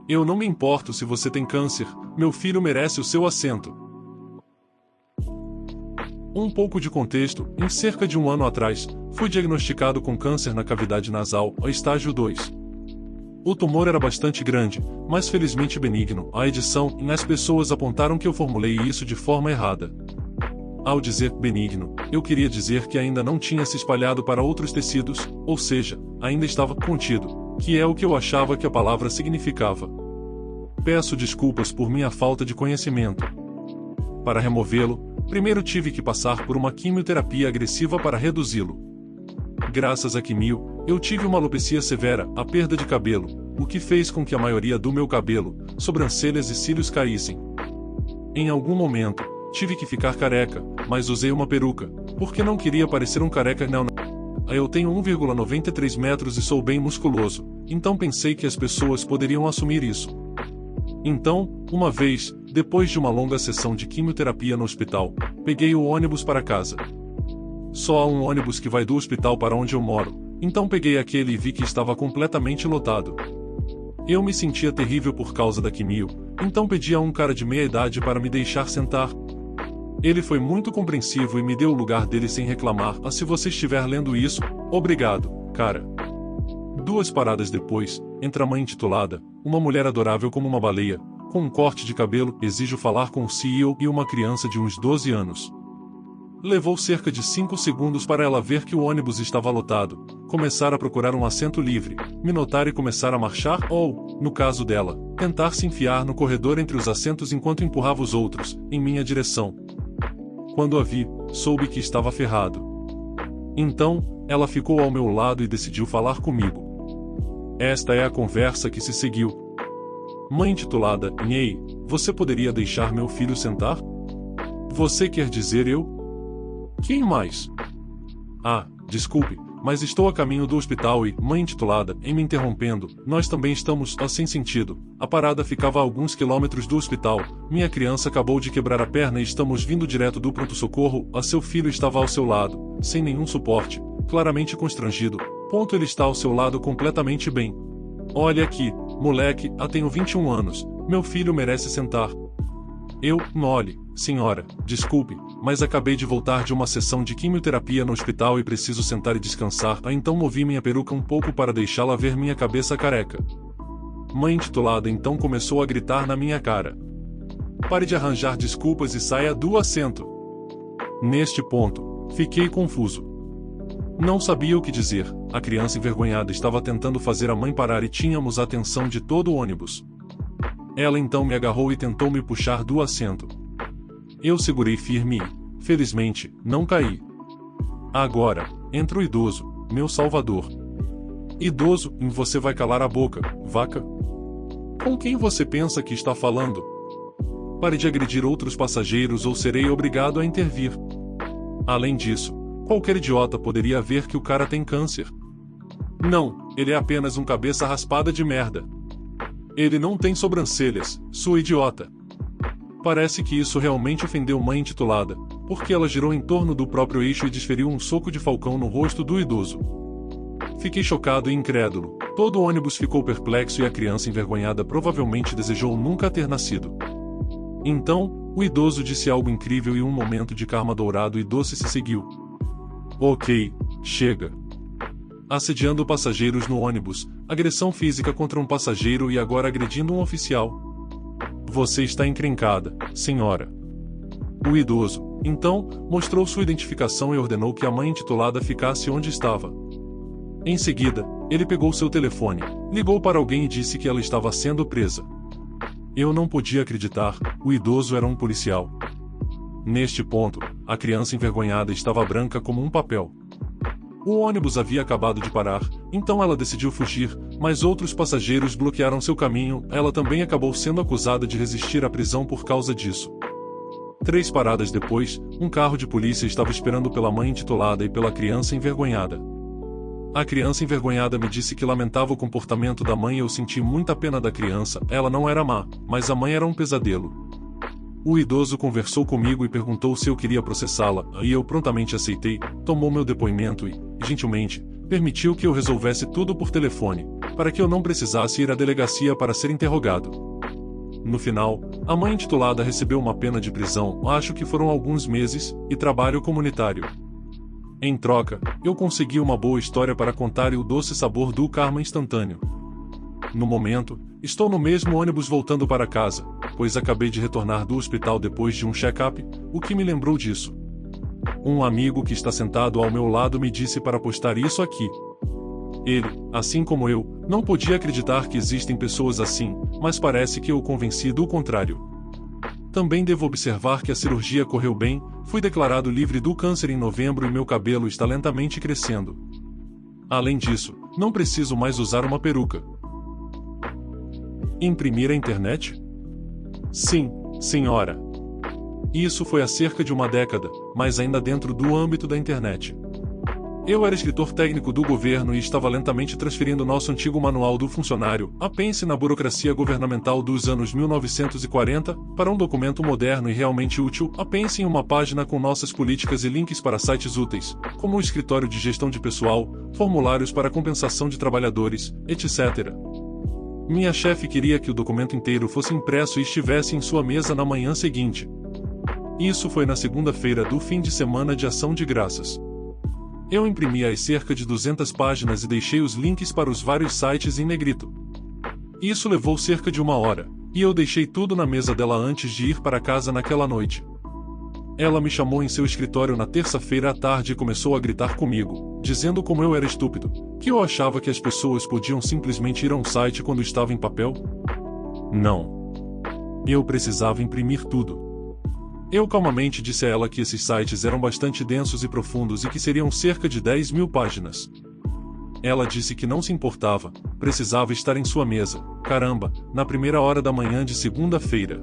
Eu não me importo se você tem câncer, meu filho merece o seu assento. Um pouco de contexto: em cerca de um ano atrás, fui diagnosticado com câncer na cavidade nasal, estágio 2. O tumor era bastante grande, mas felizmente benigno. A edição e as pessoas apontaram que eu formulei isso de forma errada. Ao dizer benigno, eu queria dizer que ainda não tinha se espalhado para outros tecidos, ou seja, ainda estava contido, que é o que eu achava que a palavra significava. Peço desculpas por minha falta de conhecimento. Para removê-lo, primeiro tive que passar por uma quimioterapia agressiva para reduzi-lo. Graças à quimio, eu tive uma alopecia severa, a perda de cabelo, o que fez com que a maioria do meu cabelo, sobrancelhas e cílios caíssem. Em algum momento, tive que ficar careca, mas usei uma peruca, porque não queria parecer um careca não. Eu tenho 1,93 metros e sou bem musculoso, então pensei que as pessoas poderiam assumir isso. Então, uma vez, depois de uma longa sessão de quimioterapia no hospital, peguei o ônibus para casa. Só há um ônibus que vai do hospital para onde eu moro, então peguei aquele e vi que estava completamente lotado. Eu me sentia terrível por causa da quimio, então pedi a um cara de meia idade para me deixar sentar. Ele foi muito compreensivo e me deu o lugar dele sem reclamar. Se você estiver lendo isso, obrigado, cara. 2 paradas depois, entra a mãe intitulada, uma mulher adorável como uma baleia, com um corte de cabelo, exijo falar com o CEO e uma criança de uns 12 anos. Levou cerca de 5 segundos para ela ver que o ônibus estava lotado, começar a procurar um assento livre, me notar e começar a marchar ou, no caso dela, tentar se enfiar no corredor entre os assentos enquanto empurrava os outros, em minha direção. Quando a vi, soube que estava ferrado. Então, ela ficou ao meu lado e decidiu falar comigo. Esta é a conversa que se seguiu. Mãe intitulada, Nhei, você poderia deixar meu filho sentar? Você quer dizer eu? Quem mais? Ah, desculpe, mas estou a caminho do hospital e, mãe intitulada, em me interrompendo, nós também estamos, sem sentido. A parada ficava a alguns quilômetros do hospital, minha criança acabou de quebrar a perna e estamos vindo direto do pronto-socorro, seu filho estava ao seu lado, sem nenhum suporte, claramente constrangido. Ele está ao seu lado completamente bem. Olha aqui, moleque, tenho 21 anos, meu filho merece sentar. Eu, Molly, senhora, desculpe, mas acabei de voltar de uma sessão de quimioterapia no hospital e preciso sentar e descansar. Então movi minha peruca um pouco para deixá-la ver minha cabeça careca. Mãe intitulada então começou a gritar na minha cara. Pare de arranjar desculpas e saia do assento. Neste ponto, fiquei confuso. Não sabia o que dizer, a criança envergonhada estava tentando fazer a mãe parar e tínhamos a atenção de todo o ônibus. Ela então me agarrou e tentou me puxar do assento. Eu segurei firme e, felizmente, não caí. Agora, entra o idoso, meu salvador. Idoso, você vai calar a boca, vaca? Com quem você pensa que está falando? Pare de agredir outros passageiros ou serei obrigado a intervir. Além disso, qualquer idiota poderia ver que o cara tem câncer. Não, ele é apenas um cabeça raspada de merda. Ele não tem sobrancelhas, sua idiota. Parece que isso realmente ofendeu mãe intitulada, porque ela girou em torno do próprio eixo e desferiu um soco de falcão no rosto do idoso. Fiquei chocado e incrédulo, todo o ônibus ficou perplexo e a criança envergonhada provavelmente desejou nunca ter nascido. Então, o idoso disse algo incrível e um momento de karma dourado e doce se seguiu. Ok, chega. Assediando passageiros no ônibus, agressão física contra um passageiro e agora agredindo um oficial. Você está encrencada, senhora. O idoso, então, mostrou sua identificação e ordenou que a mãe intitulada ficasse onde estava. Em seguida, ele pegou seu telefone, ligou para alguém e disse que ela estava sendo presa. Eu não podia acreditar, o idoso era um policial. Neste ponto, a criança envergonhada estava branca como um papel. O ônibus havia acabado de parar, então ela decidiu fugir, mas outros passageiros bloquearam seu caminho. Ela também acabou sendo acusada de resistir à prisão por causa disso. 3 paradas depois, um carro de polícia estava esperando pela mãe intitulada e pela criança envergonhada. A criança envergonhada me disse que lamentava o comportamento da mãe e eu senti muita pena da criança. Ela não era má, mas a mãe era um pesadelo. O idoso conversou comigo e perguntou se eu queria processá-la, e eu prontamente aceitei, tomou meu depoimento e, gentilmente, permitiu que eu resolvesse tudo por telefone. para que eu não precisasse ir à delegacia para ser interrogado. No final, a mãe intitulada recebeu uma pena de prisão, acho que foram alguns meses, e trabalho comunitário. Em troca, eu consegui uma boa história para contar e o doce sabor do karma instantâneo. No momento, estou no mesmo ônibus voltando para casa, pois acabei de retornar do hospital depois de um check-up, o que me lembrou disso. Um amigo que está sentado ao meu lado me disse para postar isso aqui. Ele, assim como eu, não podia acreditar que existem pessoas assim, mas parece que eu o convenci do contrário. Também devo observar que a cirurgia correu bem, fui declarado livre do câncer em novembro e meu cabelo está lentamente crescendo. Além disso, não preciso mais usar uma peruca. Imprimir a internet? Sim, senhora. Isso foi há cerca de uma década, mas ainda dentro do âmbito da internet. Eu era escritor técnico do governo e estava lentamente transferindo nosso antigo manual do funcionário, a pense na burocracia governamental dos anos 1940, para um documento moderno e realmente útil, a pense em uma página com nossas políticas e links para sites úteis, como o escritório de gestão de pessoal, formulários para compensação de trabalhadores, etc. Minha chefe queria que o documento inteiro fosse impresso e estivesse em sua mesa na manhã seguinte. Isso foi na segunda-feira do fim de semana de Ação de Graças. Eu imprimi as cerca de 200 páginas e deixei os links para os vários sites em negrito. Isso levou cerca de 1 hora, e eu deixei tudo na mesa dela antes de ir para casa naquela noite. Ela me chamou em seu escritório na terça-feira à tarde e começou a gritar comigo, dizendo como eu era estúpido, que eu achava que as pessoas podiam simplesmente ir a um site quando estava em papel. Não. Eu precisava imprimir tudo. Eu calmamente disse a ela que esses sites eram bastante densos e profundos e que seriam cerca de 10.000 páginas. Ela disse que não se importava, precisava estar em sua mesa, caramba, na primeira hora da manhã de segunda-feira.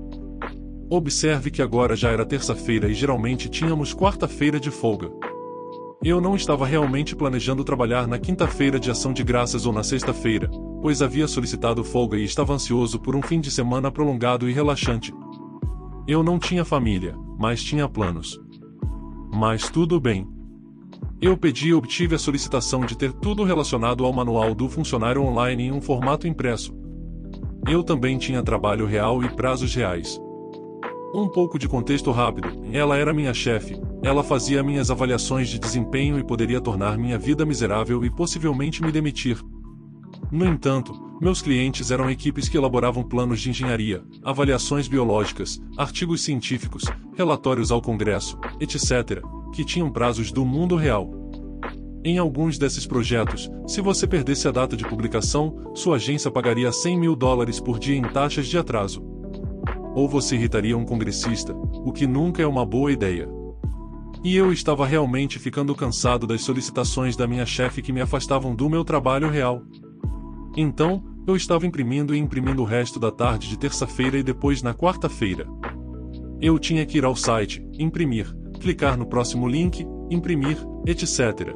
Observe que agora já era terça-feira e geralmente tínhamos quarta-feira de folga. Eu não estava realmente planejando trabalhar na quinta-feira de Ação de Graças ou na sexta-feira, pois havia solicitado folga e estava ansioso por um fim de semana prolongado e relaxante. Eu não tinha família, mas tinha planos. Mas tudo bem. Eu pedi e obtive a solicitação de ter tudo relacionado ao manual do funcionário online em um formato impresso. Eu também tinha trabalho real e prazos reais. Um pouco de contexto rápido, ela era minha chefe, ela fazia minhas avaliações de desempenho e poderia tornar minha vida miserável e possivelmente me demitir. No entanto, meus clientes eram equipes que elaboravam planos de engenharia, avaliações biológicas, artigos científicos, relatórios ao Congresso, etc., que tinham prazos do mundo real. Em alguns desses projetos, se você perdesse a data de publicação, sua agência pagaria $100.000 por dia em taxas de atraso. Ou você irritaria um congressista, o que nunca é uma boa ideia. E eu estava realmente ficando cansado das solicitações da minha chefe que me afastavam do meu trabalho real. Então, eu estava imprimindo o resto da tarde de terça-feira e depois na quarta-feira. Eu tinha que ir ao site, imprimir, clicar no próximo link, imprimir, etc.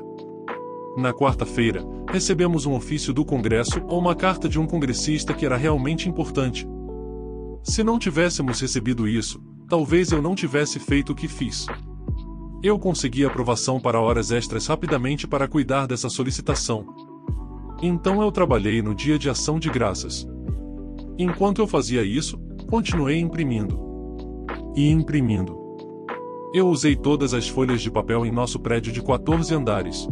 Na quarta-feira, recebemos um ofício do Congresso ou uma carta de um congressista que era realmente importante. Se não tivéssemos recebido isso, talvez eu não tivesse feito o que fiz. Eu consegui aprovação para horas extras rapidamente para cuidar dessa solicitação. Então eu trabalhei no dia de Ação de Graças. Enquanto eu fazia isso, continuei imprimindo. E imprimindo. Eu usei todas as folhas de papel em nosso prédio de 14 andares.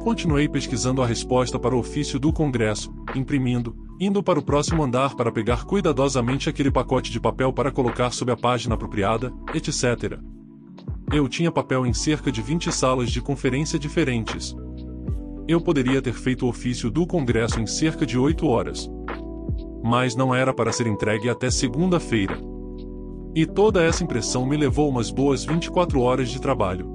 Continuei pesquisando a resposta para o ofício do Congresso, imprimindo, indo para o próximo andar para pegar cuidadosamente aquele pacote de papel para colocar sob a página apropriada, etc. Eu tinha papel em cerca de 20 salas de conferência diferentes. Eu poderia ter feito o ofício do Congresso em cerca de 8 horas. Mas não era para ser entregue até segunda-feira. E toda essa impressão me levou umas boas 24 horas de trabalho.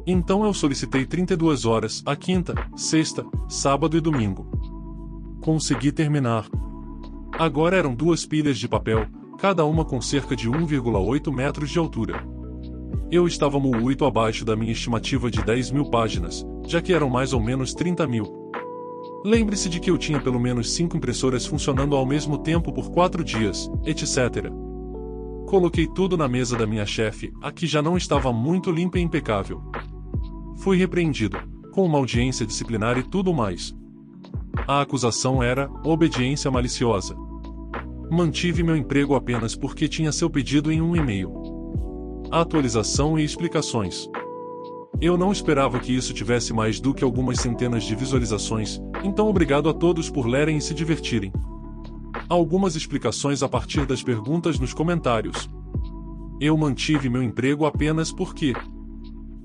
Então eu solicitei 32 horas, a quinta, sexta, sábado e domingo. Consegui terminar. Agora eram 2 pilhas de papel, cada uma com cerca de 1,8 metros de altura. Eu estava muito abaixo da minha estimativa de 10.000 páginas, já que eram mais ou menos 30.000. Lembre-se de que eu tinha pelo menos 5 impressoras funcionando ao mesmo tempo por 4 dias, etc. Coloquei tudo na mesa da minha chefe, a que já não estava muito limpa e impecável. Fui repreendido, com uma audiência disciplinar e tudo mais. A acusação era obediência maliciosa. Mantive meu emprego apenas porque tinha seu pedido em um e-mail. Atualização e explicações. Eu não esperava que isso tivesse mais do que algumas centenas de visualizações, então obrigado a todos por lerem e se divertirem. Algumas explicações a partir das perguntas nos comentários. Eu mantive meu emprego apenas porque...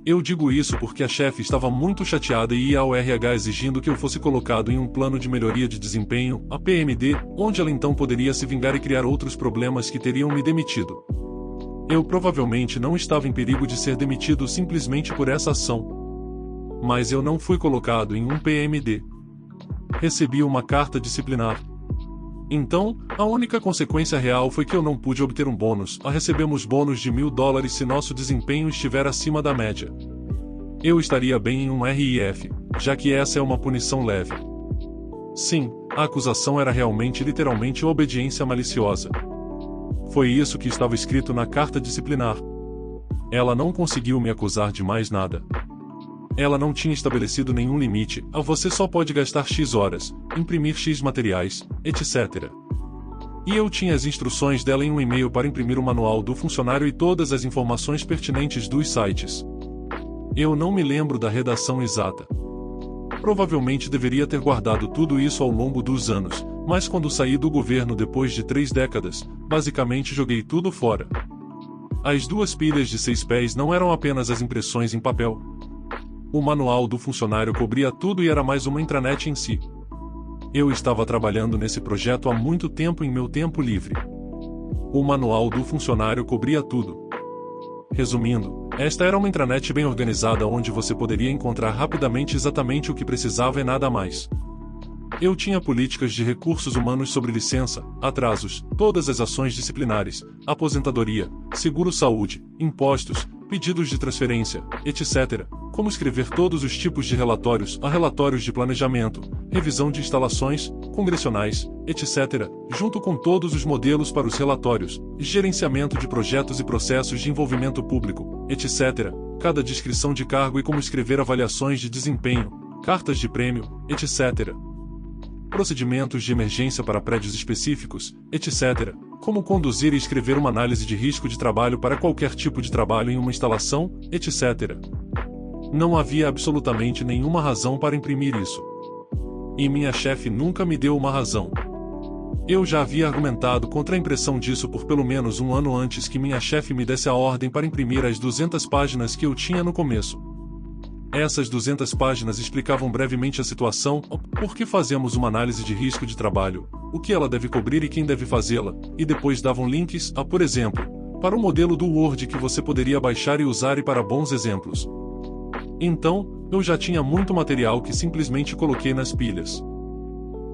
Eu digo isso porque a chefe estava muito chateada e ia ao RH exigindo que eu fosse colocado em um plano de melhoria de desempenho, a PMD, onde ela então poderia se vingar e criar outros problemas que teriam me demitido. Eu provavelmente não estava em perigo de ser demitido simplesmente por essa ação. Mas eu não fui colocado em um PMD. Recebi uma carta disciplinar. Então, a única consequência real foi que eu não pude obter um bônus. Recebemos bônus de $1.000 se nosso desempenho estiver acima da média. Eu estaria bem em um RIF, já que essa é uma punição leve. Sim, a acusação era realmente literalmente obediência maliciosa. Foi isso que estava escrito na carta disciplinar. Ela não conseguiu me acusar de mais nada. Ela não tinha estabelecido nenhum limite, você só pode gastar X horas, imprimir X materiais, etc. E eu tinha as instruções dela em um e-mail para imprimir o manual do funcionário e todas as informações pertinentes dos sites. Eu não me lembro da redação exata. Provavelmente deveria ter guardado tudo isso ao longo dos anos, mas quando saí do governo depois de 3 décadas, basicamente joguei tudo fora. As 2 pilhas de 6 pés não eram apenas as impressões em papel. O manual do funcionário cobria tudo e era mais uma intranet em si. Eu estava trabalhando nesse projeto há muito tempo em meu tempo livre. O manual do funcionário cobria tudo. Resumindo, esta era uma intranet bem organizada onde você poderia encontrar rapidamente exatamente o que precisava e nada mais. Eu tinha políticas de recursos humanos sobre licença, atrasos, todas as ações disciplinares, aposentadoria, seguro-saúde, impostos, pedidos de transferência, etc., como escrever todos os tipos de relatórios, relatórios de planejamento, revisão de instalações, congressionais, etc., junto com todos os modelos para os relatórios, gerenciamento de projetos e processos de envolvimento público, etc., cada descrição de cargo e como escrever avaliações de desempenho, cartas de prêmio, etc., procedimentos de emergência para prédios específicos, etc., como conduzir e escrever uma análise de risco de trabalho para qualquer tipo de trabalho em uma instalação, etc. Não havia absolutamente nenhuma razão para imprimir isso. E minha chefe nunca me deu uma razão. Eu já havia argumentado contra a impressão disso por pelo menos um ano antes que minha chefe me desse a ordem para imprimir as 200 páginas que eu tinha no começo. Essas 200 páginas explicavam brevemente a situação, por que fazemos uma análise de risco de trabalho, o que ela deve cobrir e quem deve fazê-la, e depois davam links, por exemplo, para o modelo do Word que você poderia baixar e usar e para bons exemplos. Então, eu já tinha muito material que simplesmente coloquei nas pilhas.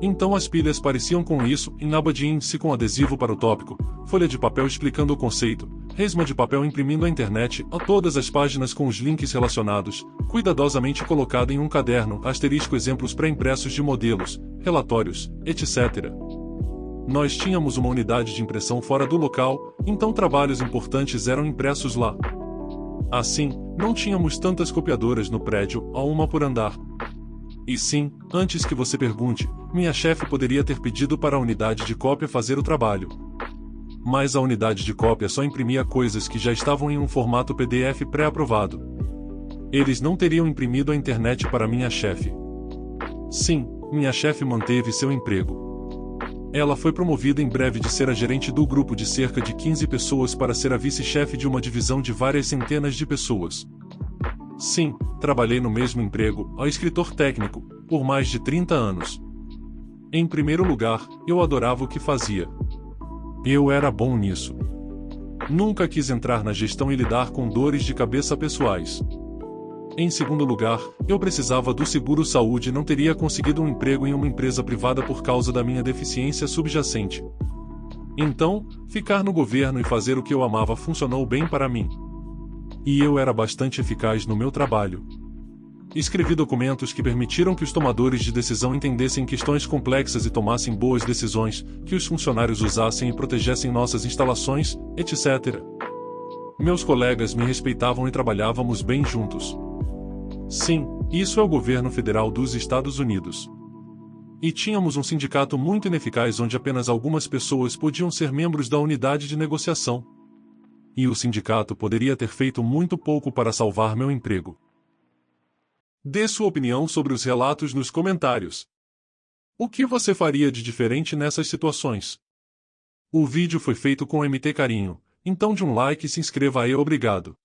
Então as pilhas pareciam com isso, em aba de índice com adesivo para o tópico, folha de papel explicando o conceito, resma de papel imprimindo a internet, todas as páginas com os links relacionados, cuidadosamente colocada em um caderno, asterisco exemplos pré-impressos de modelos, relatórios, etc. Nós tínhamos uma unidade de impressão fora do local, então trabalhos importantes eram impressos lá. Assim, não tínhamos tantas copiadoras no prédio, uma por andar. E sim, antes que você pergunte, minha chefe poderia ter pedido para a unidade de cópia fazer o trabalho. Mas a unidade de cópia só imprimia coisas que já estavam em um formato PDF pré-aprovado. Eles não teriam imprimido a internet para minha chefe. Sim, minha chefe manteve seu emprego. Ela foi promovida em breve de ser a gerente do grupo de cerca de 15 pessoas para ser a vice-chefe de uma divisão de várias centenas de pessoas. Sim, trabalhei no mesmo emprego, escritor técnico, por mais de 30 anos. Em primeiro lugar, eu adorava o que fazia. Eu era bom nisso. Nunca quis entrar na gestão e lidar com dores de cabeça pessoais. Em segundo lugar, eu precisava do seguro-saúde e não teria conseguido um emprego em uma empresa privada por causa da minha deficiência subjacente. Então, ficar no governo e fazer o que eu amava funcionou bem para mim. E eu era bastante eficaz no meu trabalho. Escrevi documentos que permitiram que os tomadores de decisão entendessem questões complexas e tomassem boas decisões, que os funcionários usassem e protegessem nossas instalações, etc. Meus colegas me respeitavam e trabalhávamos bem juntos. Sim, isso é o governo federal dos Estados Unidos. E tínhamos um sindicato muito ineficaz onde apenas algumas pessoas podiam ser membros da unidade de negociação. E o sindicato poderia ter feito muito pouco para salvar meu emprego. Dê sua opinião sobre os relatos nos comentários. O que você faria de diferente nessas situações? O vídeo foi feito com MT Carinho, então dê um like e se inscreva aí. Obrigado.